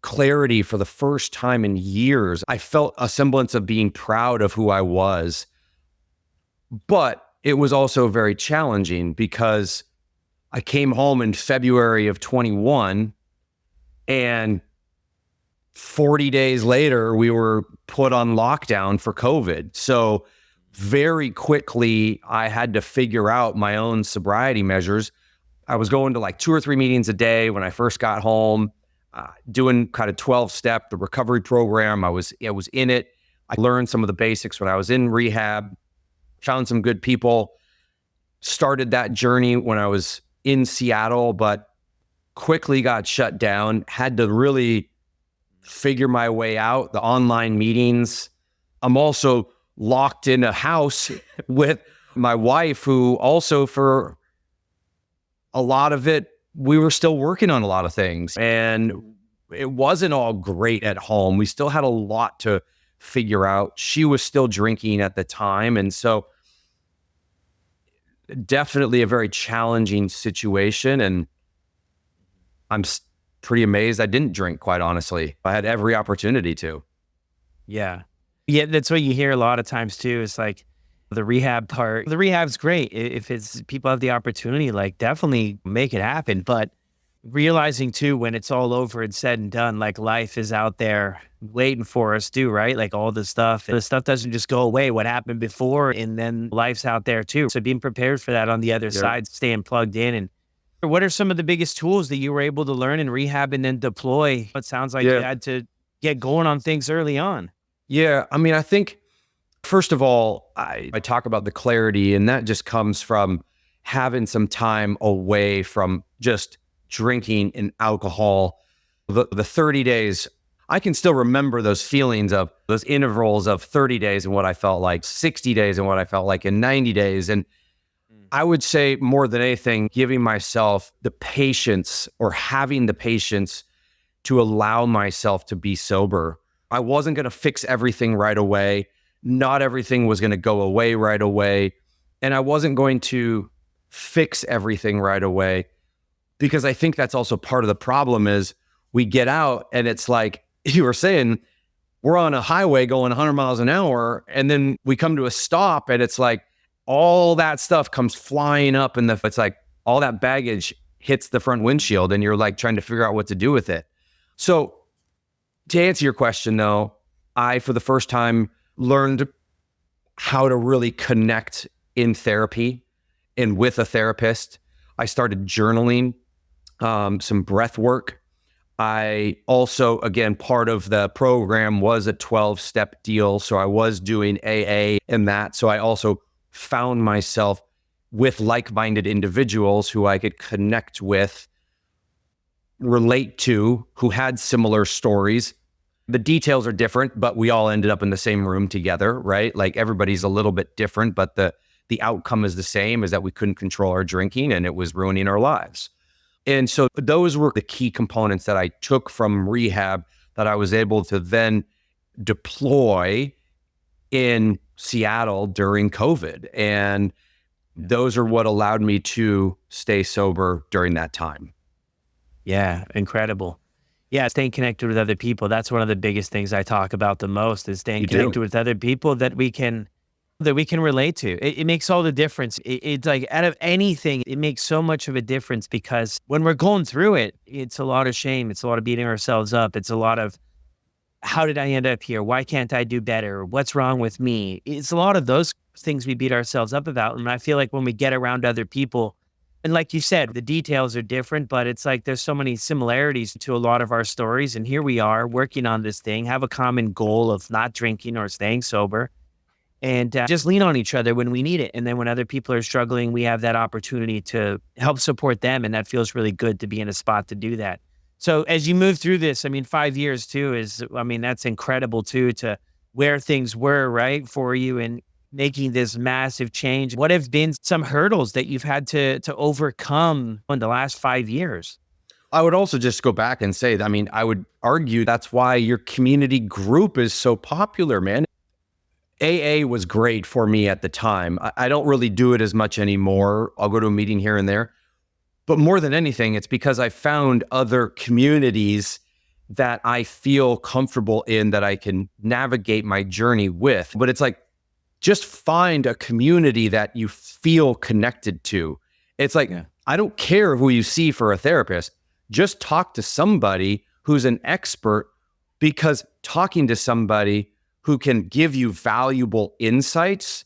clarity for the first time in years. I felt a semblance of being proud of who I was. But it was also very challenging, because I came home in February of 21, and 40 days later, we were put on lockdown for COVID. So very quickly, I had to figure out my own sobriety measures. I was going to like 2 or 3 meetings a day when I first got home, doing kind of 12-step, the recovery program. I was in it. I learned some of the basics when I was in rehab, found some good people, started that journey when I was in Seattle, but quickly got shut down, had to really figure my way out, the online meetings. I'm also locked in a house with my wife, who also for a lot of it, we were still working on a lot of things and it wasn't all great at home. We still had a lot to figure out. She was still drinking at the time. And so definitely a very challenging situation. And I'm pretty amazed I didn't drink, quite honestly. I had every opportunity to. Yeah. Yeah, that's what you hear a lot of times too. It's like the rehab part. The rehab's great. If it's people have the opportunity, like definitely make it happen. But realizing too, when it's all over and said and done, like life is out there waiting for us too, right? Like all the stuff doesn't just go away. What happened before, and then life's out there too. So being prepared for that on the other side, staying plugged in. And what are some of the biggest tools that you were able to learn in rehab and then deploy? It sounds like you had to get going on things early on. Yeah. I mean, I think, first of all, I talk about the clarity, and that just comes from having some time away from just drinking and alcohol. The 30 days, I can still remember those feelings of those intervals of 30 days and what I felt like, 60 days and what I felt like in 90 days. And I would say more than anything, giving myself the patience, or having the patience to allow myself to be sober. I wasn't going to fix everything right away. Not everything was going to go away right away. And I wasn't going to fix everything right away, because I think that's also part of the problem is we get out and it's like you were saying, we're on a highway going 100 miles an hour. And then we come to a stop and it's like all that stuff comes flying up, and it's like all that baggage hits the front windshield and you're like trying to figure out what to do with it. So to answer your question though, I, for the first time, learned how to really connect in therapy and with a therapist. I started journaling, some breath work. I also, again, part of the program was a 12-step deal. So I was doing AA and that. So I also found myself with like-minded individuals who I could connect with, relate to, who had similar stories. The details are different, but we all ended up in the same room together, right? Like everybody's a little bit different, but the outcome is the same, is that we couldn't control our drinking and it was ruining our lives. And so those were the key components that I took from rehab that I was able to then deploy in Seattle during COVID. And those are what allowed me to stay sober during that time. Yeah, incredible. Yeah, staying connected with other people. That's one of the biggest things I talk about the most, is staying connected with other people that we can relate to. It makes all the difference. It's like out of anything, it makes so much of a difference, because when we're going through it, it's a lot of shame. It's a lot of beating ourselves up. It's a lot of, how did I end up here? Why can't I do better? What's wrong with me? It's a lot of those things we beat ourselves up about. And I feel like when we get around other people, and like you said, the details are different, but it's like there's so many similarities to a lot of our stories. And here we are working on this thing, have a common goal of not drinking or staying sober, and just lean on each other when we need it. And then when other people are struggling, we have that opportunity to help support them. And that feels really good to be in a spot to do that. So as you move through this, I mean, 5 years too that's incredible too, to where things were, right, for you, and making this massive change. What have been some hurdles that you've had to overcome in the last 5 years? I would also just go back and say, I mean, I would argue that's why your community group is so popular, man. AA was great for me at the time. I don't really do it as much anymore. I'll go to a meeting here and there. But more than anything, it's because I found other communities that I feel comfortable in, that I can navigate my journey with. But it's like, just find a community that you feel connected to. It's like, I don't care who you see for a therapist. Just talk to somebody who's an expert, because talking to somebody who can give you valuable insights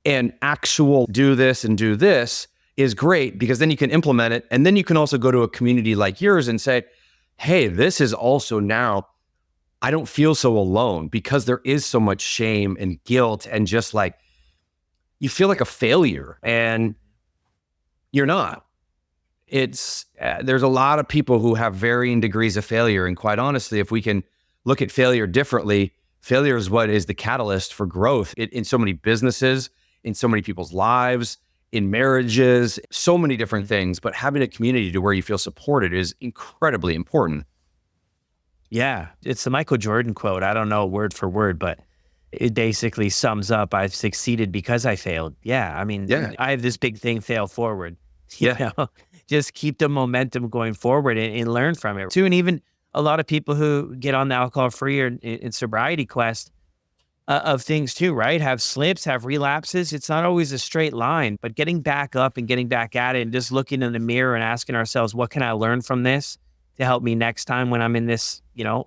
and actual do this and do this is great, because then you can implement it. And then you can also go to a community like yours and say, hey, this is also now, I don't feel so alone, because there is so much shame and guilt, and just like, you feel like a failure, and you're not. It's, there's a lot of people who have varying degrees of failure. And quite honestly, if we can look at failure differently, failure is what is the catalyst for growth in so many businesses, in so many people's lives, in marriages, so many different things. But having a community to where you feel supported is incredibly important. Yeah, it's the Michael Jordan quote. I don't know word for word, but it basically sums up, I've succeeded because I failed. Yeah, I mean, Yeah. I have this big thing, fail forward. You Yeah. know, just keep the momentum going forward and learn from it too. And even a lot of people who get on the alcohol free or in sobriety quest of things too, right? Have slips, have relapses. It's not always a straight line, but getting back up and getting back at it and just looking in the mirror and asking ourselves, what can I learn from this to help me next time when I'm in this,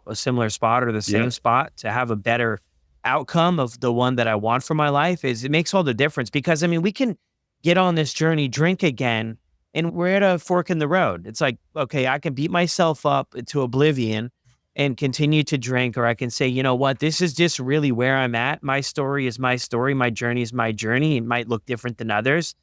a similar spot or the same spot to have a better outcome of the one that I want for my life it makes all the difference. Because I mean, we can get on this journey, drink again, and we're at a fork in the road. It's like, okay, I can beat myself up to oblivion and continue to drink, or I can say, you know what, this is just really where I'm at. My story is my story. My journey is my journey. It might look different than others,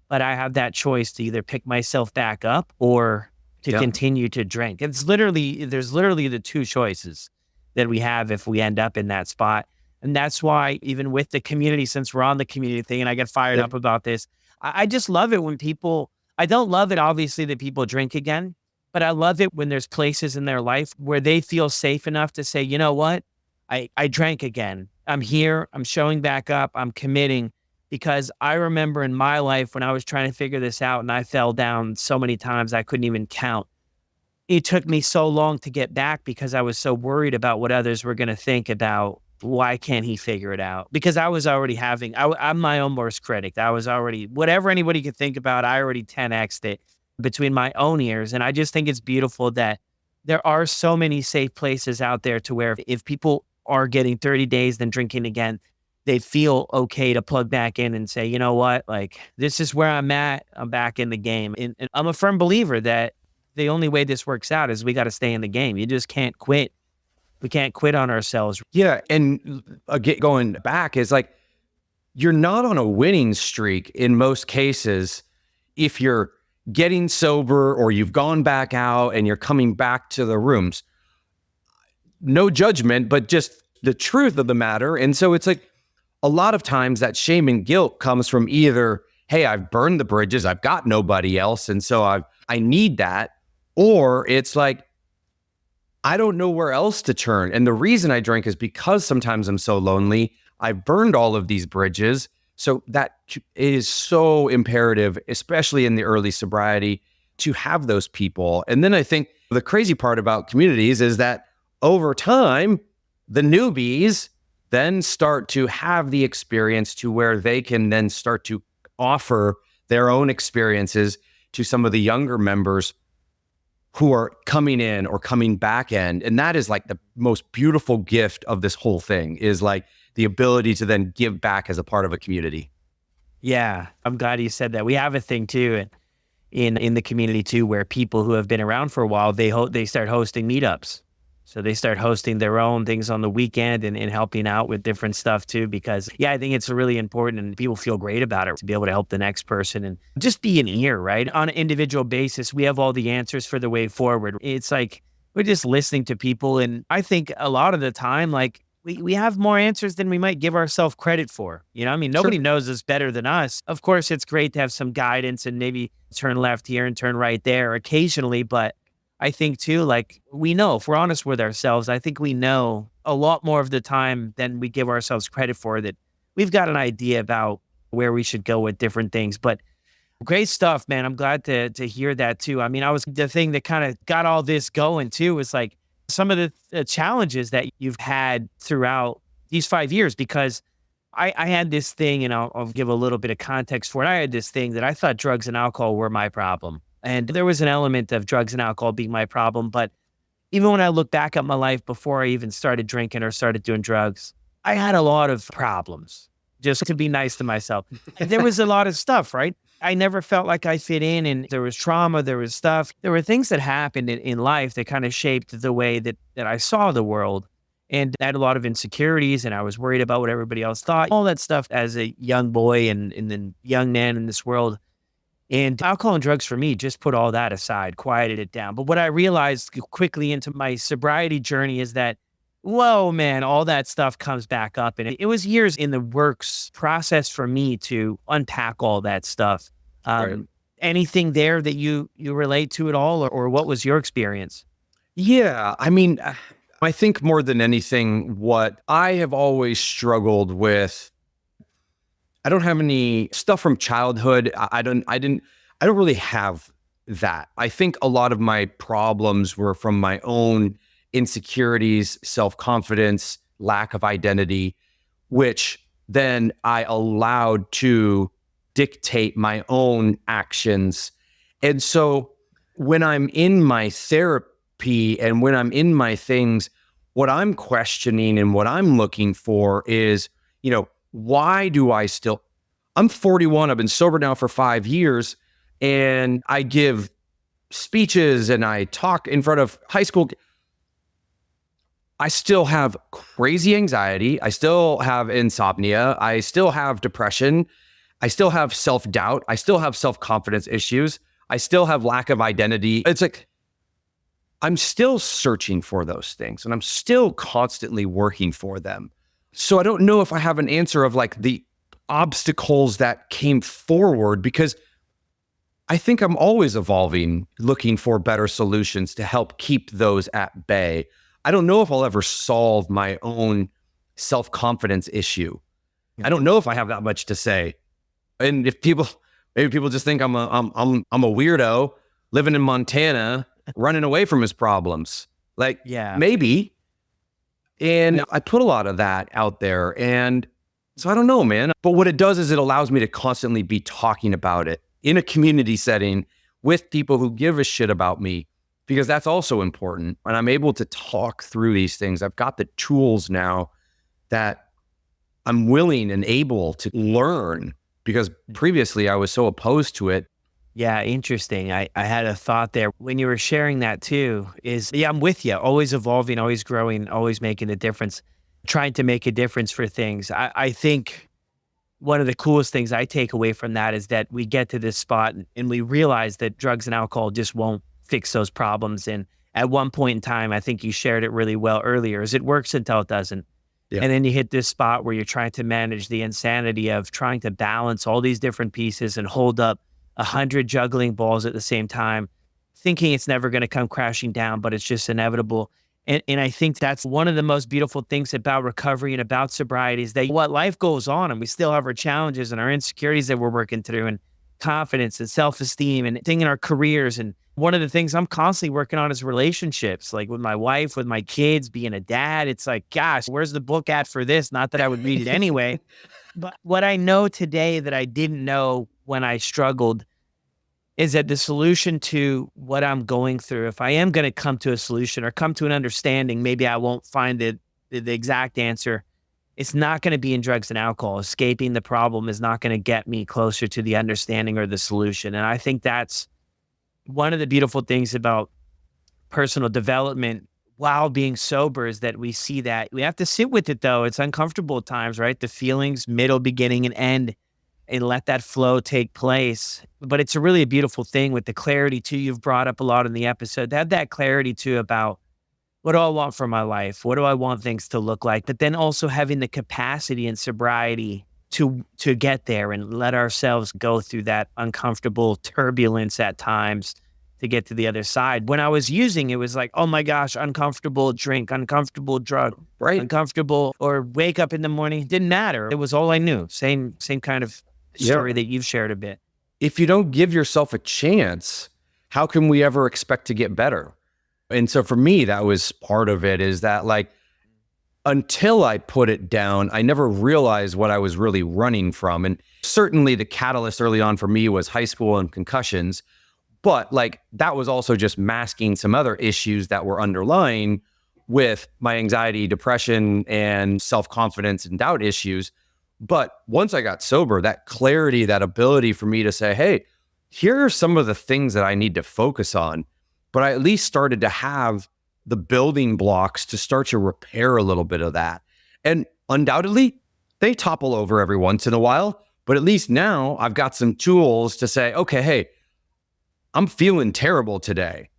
but I have that choice to either pick myself back up or to continue to drink. There's literally the two choices that we have if we end up in that spot. And that's why even with the community, since we're on the community thing and I get fired up about this, I just love it when people, I don't love it obviously that people drink again, but I love it when there's places in their life where they feel safe enough to say, you know what, I drank again. I'm here. I'm showing back up. I'm committing. Because I remember in my life when I was trying to figure this out and I fell down so many times I couldn't even count. It took me so long to get back because I was so worried about what others were going to think about why can't he figure it out? Because I was already I'm my own worst critic. I was already, whatever anybody could think about, I already 10x'd it between my own ears. And I just think it's beautiful that there are so many safe places out there to where if people are getting 30 days, then drinking again, they feel okay to plug back in and say, you know what, like, this is where I'm at. I'm back in the game. And I'm a firm believer that the only way this works out is we got to stay in the game. You just can't quit. We can't quit on ourselves. Yeah. And again, going back is like, you're not on a winning streak in most cases if you're getting sober or you've gone back out and you're coming back to the rooms. No judgment, but just the truth of the matter. And so it's like, a lot of times that shame and guilt comes from either, hey, I've burned the bridges, I've got nobody else, and so I need that. Or it's like, I don't know where else to turn. And the reason I drink is because sometimes I'm so lonely. I've burned all of these bridges. So that is so imperative, especially in the early sobriety, to have those people. And then I think the crazy part about communities is that over time, the newbies then start to have the experience to where they can then start to offer their own experiences to some of the younger members who are coming in or coming back in. And that is like the most beautiful gift of this whole thing, is like the ability to then give back as a part of a community. Yeah, I'm glad you said that. We have a thing too in the community too, where people who have been around for a while, they start hosting meetups. So they start hosting their own things on the weekend and helping out with different stuff too, because I think it's really important and people feel great about it to be able to help the next person and just be an ear, right? On an individual basis, we have all the answers for the way forward. It's like, we're just listening to people. And I think a lot of the time, like we have more answers than we might give ourselves credit for. I mean, nobody knows us better than us. Of course, it's great to have some guidance and maybe turn left here and turn right there occasionally, but I think too, like, we know, if we're honest with ourselves, I think we know a lot more of the time than we give ourselves credit for, that we've got an idea about where we should go with different things. But great stuff, man. I'm glad to hear that too. I mean, the thing that kind of got all this going too was like some of the challenges that you've had throughout these 5 years, because I had this thing, and I'll give a little bit of context for it. I had this thing that I thought drugs and alcohol were my problem. And there was an element of drugs and alcohol being my problem. But even when I look back at my life before I even started drinking or started doing drugs, I had a lot of problems, just to be nice to myself. And there was a lot of stuff, right? I never felt like I fit in, and there was trauma, there was stuff. There were things that happened in life that kind of shaped the way that I saw the world. And I had a lot of insecurities, and I was worried about what everybody else thought. All that stuff as a young boy and then young man in this world. And alcohol and drugs for me just put all that aside, quieted it down. But what I realized quickly into my sobriety journey is that whoa, man, all that stuff comes back up. And it was years in the works process for me to unpack all that stuff. Right. Anything there that you relate to at all, or what was your experience? Yeah. I mean, I think more than anything, what I have always struggled with, I don't have any stuff from childhood. I don't really have that. I think a lot of my problems were from my own insecurities, self-confidence, lack of identity, which then I allowed to dictate my own actions. And so when I'm in my therapy and when I'm in my things, what I'm questioning and what I'm looking for is, why do I still, I'm 41, I've been sober now for 5 years, and I give speeches and I talk in front of high school. I still have crazy anxiety. I still have insomnia. I still have depression. I still have self-doubt. I still have self-confidence issues. I still have lack of identity. It's like, I'm still searching for those things and I'm still constantly working for them. So I don't know if I have an answer of like the obstacles that came forward, because I think I'm always evolving, looking for better solutions to help keep those at bay. I don't know if I'll ever solve my own self-confidence issue. I don't know if I have that much to say. And maybe people just think I'm a weirdo living in Montana, running away from his problems. Like, Yeah. maybe. And I put a lot of that out there. And so I don't know, man. But what it does is it allows me to constantly be talking about it in a community setting with people who give a shit about me, because that's also important. And I'm able to talk through these things. I've got the tools now that I'm willing and able to learn, because previously I was so opposed to it. Yeah, interesting. I had a thought there when you were sharing that too, I'm with you, always evolving, always growing, always making a difference, trying to make a difference for things. I think one of the coolest things I take away from that is that we get to this spot and we realize that drugs and alcohol just won't fix those problems. And at one point in time, I think you shared it really well earlier, is it works until it doesn't. Yeah. And then you hit this spot where you're trying to manage the insanity of trying to balance all these different pieces and hold up 100 juggling balls at the same time, thinking it's never going to come crashing down, but it's just inevitable. And I think that's one of the most beautiful things about recovery and about sobriety, is that life goes on and we still have our challenges and our insecurities that we're working through, and confidence and self-esteem and thing in our careers. And one of the things I'm constantly working on is relationships, like with my wife, with my kids, being a dad. It's like, gosh, where's the book at for this? Not that I would read it anyway. But what I know today that I didn't know when I struggled is that the solution to what I'm going through, if I am going to come to a solution or come to an understanding, maybe I won't find the exact answer. It's not going to be in drugs and alcohol. Escaping the problem is not going to get me closer to the understanding or the solution. And I think that's one of the beautiful things about personal development while being sober, is that we see that we have to sit with it, though. It's uncomfortable at times, right? The feelings, middle, beginning, and end, and let that flow take place. But it's a beautiful thing with the clarity too. You've brought up a lot in the episode, to have that clarity too about what do I want for my life? What do I want things to look like? But then also having the capacity and sobriety to get there and let ourselves go through that uncomfortable turbulence at times to get to the other side. When I was using, it was like, oh my gosh, uncomfortable drink, uncomfortable drug, Right. uncomfortable, or wake up in the morning. It didn't matter. It was all I knew. Same kind of story that you've shared a bit. If you don't give yourself a chance, how can we ever expect to get better? And so for me, that was part of it, is that like, until I put it down, I never realized what I was really running from. And certainly the catalyst early on for me was high school and concussions. But like, that was also just masking some other issues that were underlying with my anxiety, depression, and self-confidence and doubt issues. But once I got sober, that clarity, that ability for me to say, hey, here are some of the things that I need to focus on. But I at least started to have the building blocks to start to repair a little bit of that. And undoubtedly, they topple over every once in a while. But at least now I've got some tools to say, okay, hey, I'm feeling terrible today.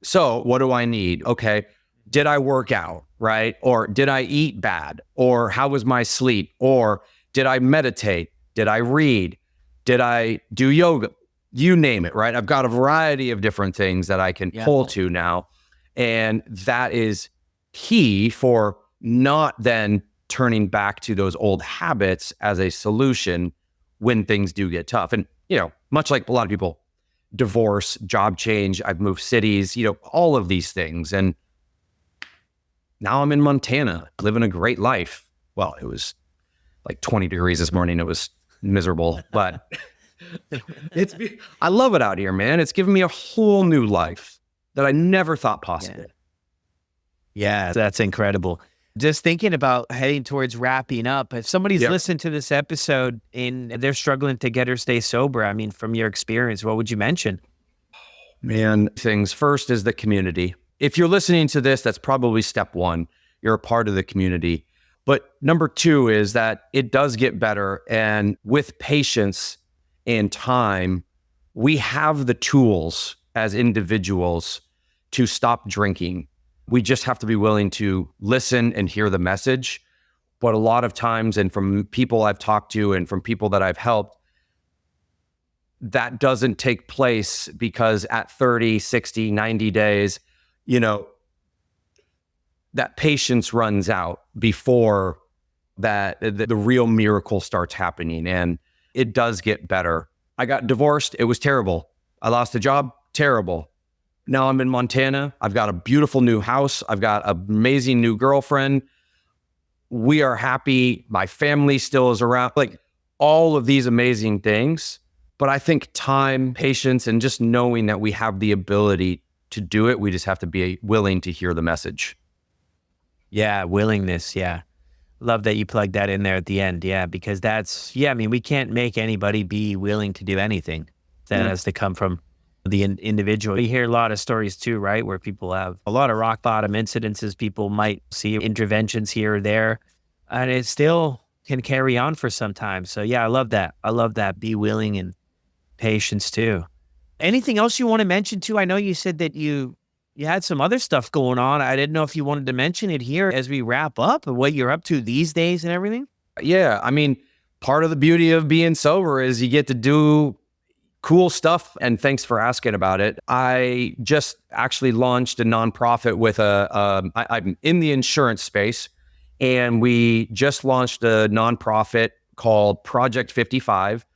So what do I need? Okay, did I work out, right? Or did I eat bad? Or how was my sleep? Or did I meditate? Did I read? Did I do yoga? You name it, right? I've got a variety of different things that I can pull to now. And that is key for not then turning back to those old habits as a solution when things do get tough. And, much like a lot of people, divorce, job change, I've moved cities, all of these things. And now I'm in Montana, living a great life. Well, it was like 20 degrees this morning. It was miserable, but I love it out here, man. It's given me a whole new life that I never thought possible. Yeah, that's incredible. Just thinking about heading towards wrapping up, if somebody's listened to this episode and they're struggling to get or stay sober, I mean, from your experience, what would you mention? Man, things first is the community. If you're listening to this, that's probably step one. You're a part of the community. But number two is that it does get better. And with patience and time, we have the tools as individuals to stop drinking. We just have to be willing to listen and hear the message. But a lot of times, and from people I've talked to and from people that I've helped, that doesn't take place because at 30, 60, 90 days, that patience runs out before that the real miracle starts happening. And it does get better. I got divorced. It was terrible. I lost a job. Terrible. Now I'm in Montana. I've got a beautiful new house. I've got an amazing new girlfriend. We are happy. My family still is around. Like all of these amazing things. But I think time, patience, and just knowing that we have the ability to do it, we just have to be willing to hear the message. Yeah, willingness. Yeah. Love that you plugged that in there at the end. Yeah, because we can't make anybody be willing to do anything. That has to come from the individual. You hear a lot of stories too, right? Where people have a lot of rock bottom incidences. People might see interventions here or there, and it still can carry on for some time. So yeah, I love that. I love that. Be willing and patience too. Anything else you want to mention too? I know you said that you had some other stuff going on. I didn't know if you wanted to mention it here as we wrap up and what you're up to these days and everything. Yeah. I mean, part of the beauty of being sober is you get to do cool stuff. And thanks for asking about it. I just actually launched a nonprofit with I'm in the insurance space, and we just launched a nonprofit called Project 55.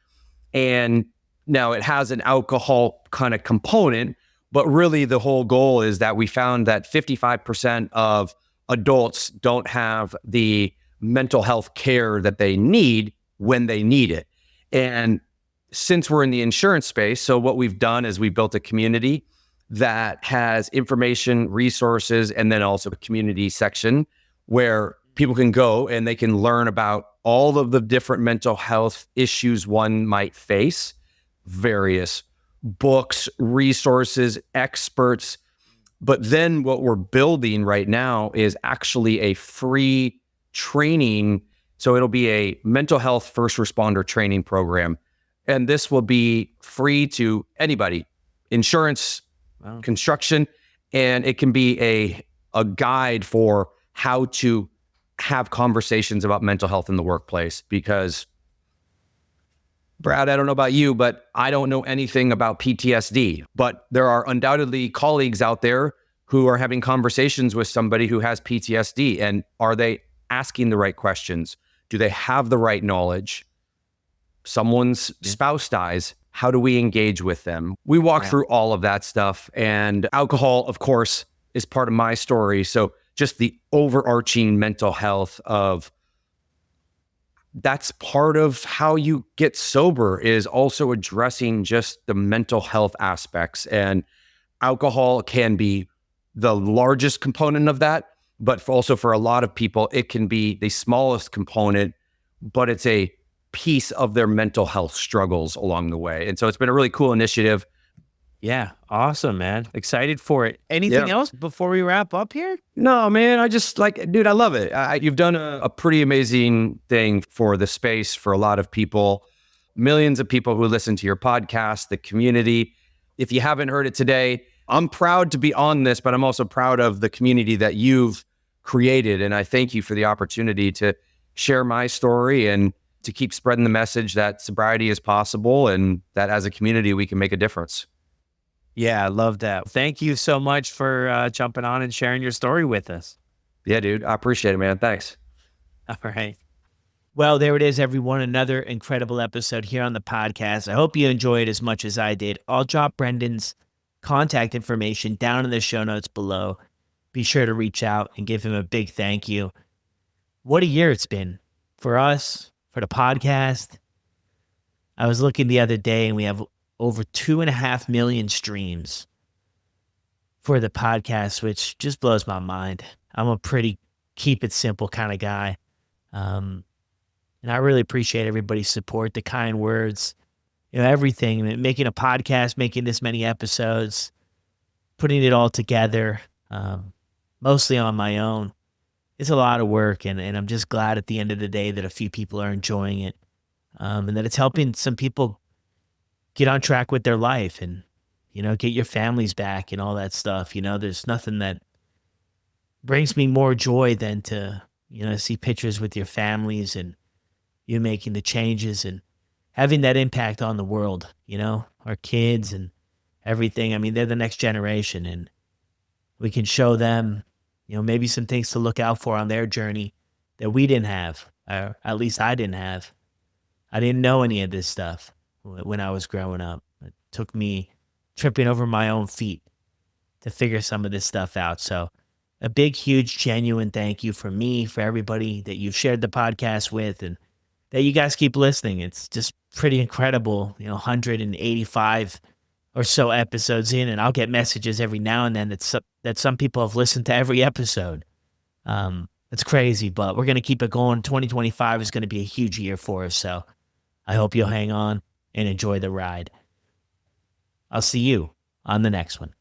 And now it has an alcohol kind of component, but really the whole goal is that we found that 55% of adults don't have the mental health care that they need when they need it. And since we're in the insurance space, so what we've done is we built a community that has information, resources, and then also a community section where people can go and they can learn about all of the different mental health issues one might face, various books, resources, experts. But then what we're building right now is actually a free training. So it'll be a mental health first responder training program. And this will be free to anybody, insurance, construction, and it can be a guide for how to have conversations about mental health in the workplace. Because, Brad, I don't know about you, but I don't know anything about PTSD. But there are undoubtedly colleagues out there who are having conversations with somebody who has PTSD. And are they asking the right questions? Do they have the right knowledge? Someone's spouse dies. How do we engage with them? We walk through all of that stuff. And alcohol, of course, is part of my story. So just the overarching mental health of that's part of how you get sober is also addressing just the mental health aspects. And alcohol can be the largest component of that, but also for a lot of people, it can be the smallest component, but it's a piece of their mental health struggles along the way. And so it's been a really cool initiative. Yeah. Awesome, man. Excited for it. Anything else before we wrap up here? No, man. I just dude, I love it. You've done a pretty amazing thing for the space for a lot of people, millions of people who listen to your podcast, the community. If you haven't heard it today, I'm proud to be on this, but I'm also proud of the community that you've created. And I thank you for the opportunity to share my story and to keep spreading the message that sobriety is possible and that as a community, we can make a difference. Yeah, I love that. Thank you so much for jumping on and sharing your story with us. Yeah, dude. I appreciate it, man. Thanks. All right. Well, there it is, everyone. Another incredible episode here on the podcast. I hope you enjoyed as much as I did. I'll drop Brenden's contact information down in the show notes below. Be sure to reach out and give him a big thank you. What a year it's been for us, for the podcast. I was looking the other day and we have over 2.5 million streams for the podcast, which just blows my mind. I'm a pretty keep it simple kind of guy. And I really appreciate everybody's support, the kind words, everything, making a podcast, making this many episodes, putting it all together, mostly on my own. It's a lot of work, and I'm just glad at the end of the day that a few people are enjoying it, and that it's helping some people get on track with their life and, get your families back and all that stuff. There's nothing that brings me more joy than to, see pictures with your families and you making the changes and having that impact on the world, our kids and everything. I mean, they're the next generation and we can show them, maybe some things to look out for on their journey that we didn't have, or at least I didn't have. I didn't know any of this stuff when I was growing up. It took me tripping over my own feet to figure some of this stuff out. So a big, huge, genuine thank you from me, for everybody that you've shared the podcast with and that you guys keep listening. It's just pretty incredible, 185 or so episodes in, and I'll get messages every now and then that some people have listened to every episode. It's crazy, but we're going to keep it going. 2025 is going to be a huge year for us, so I hope you'll hang on and enjoy the ride. I'll see you on the next one.